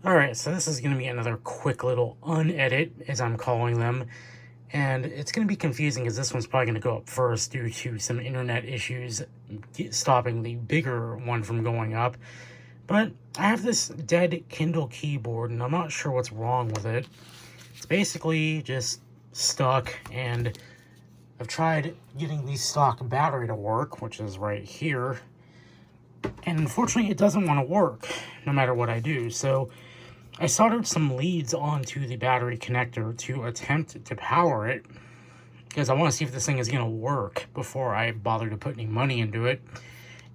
Alright, so this is going to be another quick little unedit, as I'm calling them. And it's going to be confusing because this one's probably going to go up first due to some internet issues stopping the bigger one from going up. But I have this dead Kindle keyboard and I'm not sure what's wrong with it. It's basically just stuck, and I've tried getting the stock battery to work, which is right here. And unfortunately it doesn't want to work no matter what I do. So I soldered some leads onto the battery connector to attempt to power it, because I want to see if this thing is going to work before I bother to put any money into it.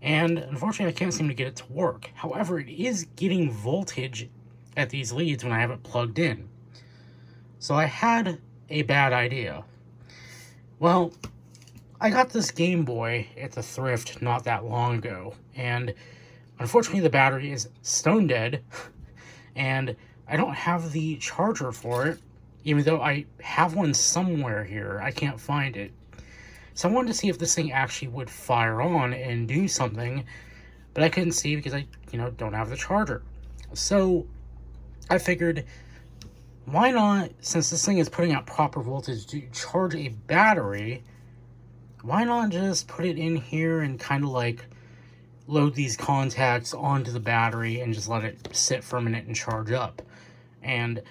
And unfortunately, I can't seem to get it to work. However, it is getting voltage at these leads when I have it plugged in. So I had a bad idea. Well, I got this Game Boy at the thrift not that long ago, and unfortunately the battery is stone dead. And I don't have the charger for it, even though I have one somewhere here. I can't find it. So I wanted to see if this thing actually would fire on and do something, but I couldn't see because I, don't have the charger. So I figured, why not, since this thing is putting out proper voltage to charge a battery, why not just put it in here and kind of like load these contacts onto the battery and just let it sit for a minute and charge up. And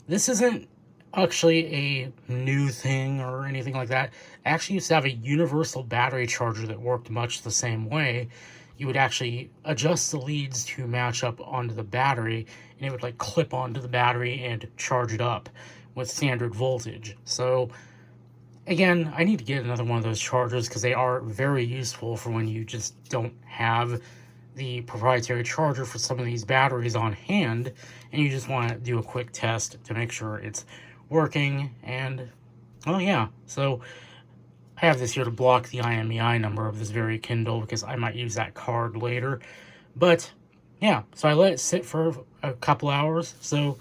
this isn't actually a new thing or anything like that. I actually used to have a universal battery charger that worked much the same way. You would actually adjust the leads to match up onto the battery, and it would like clip onto the battery and charge it up with standard voltage. So again, I need to get another one of those chargers because they are very useful for when you just don't have the proprietary charger for some of these batteries on hand and you just want to do a quick test to make sure it's working. And, well, yeah, so I have this here to block the IMEI number of this very Kindle because I might use that card later. But, yeah, so I let it sit for a couple hours. So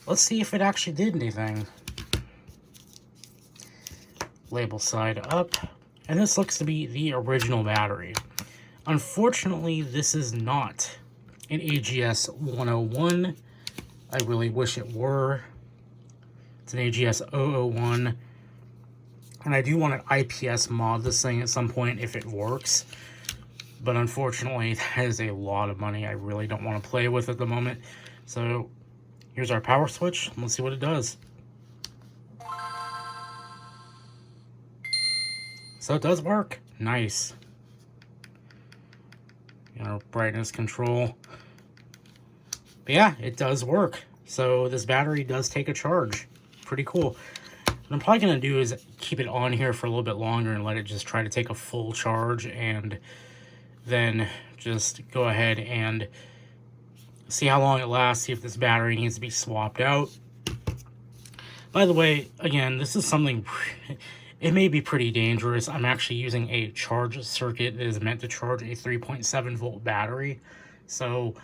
let's see if it actually did anything. Label side up, and this looks to be the original battery. Unfortunately, this is not an AGS 101. I really wish it were. It's an AGS 001, and I do want to IPS mod this thing at some point if it works, but unfortunately that is a lot of money I really don't want to play with at the moment. So here's our power switch. Let's see what it does. So it does work. Nice. Brightness control. But yeah, it does work. So this battery does take a charge. Pretty cool. What I'm probably going to do is keep it on here for a little bit longer and let it just try to take a full charge, and then just go ahead and see how long it lasts, see if this battery needs to be swapped out. By the way, again, this is something... It may be pretty dangerous. I'm actually using a charge circuit that is meant to charge a 3.7 volt battery. So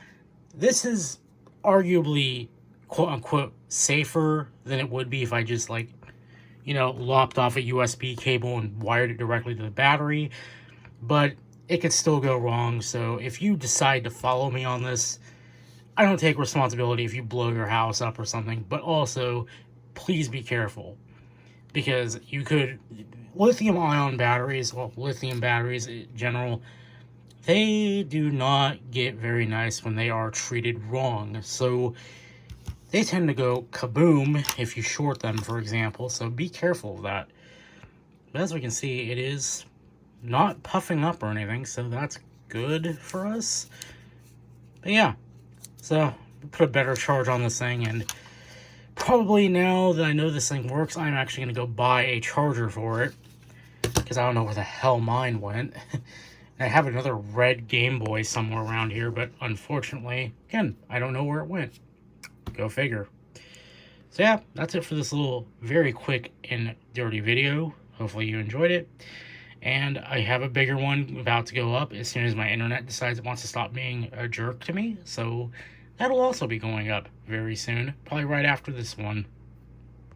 this is arguably, quote unquote, safer than it would be if I just lopped off a USB cable and wired it directly to the battery. But it could still go wrong. So if you decide to follow me on this, I don't take responsibility if you blow your house up or something. But also, please be careful. Because you could, lithium-ion batteries, well, lithium batteries in general, they do not get very nice when they are treated wrong. So they tend to go kaboom if you short them, for example. So be careful of that. But as we can see, it is not puffing up or anything, so that's good for us. But yeah, so put a better charge on this thing, and probably now that I know this thing works, I'm actually going to go buy a charger for it, because I don't know where the hell mine went. I have another red Game Boy somewhere around here, but unfortunately, again, I don't know where it went. Go figure. So yeah, that's it for this little very quick and dirty video. Hopefully you enjoyed it. And I have a bigger one about to go up as soon as my internet decides it wants to stop being a jerk to me. So that'll also be going up very soon, probably right after this one.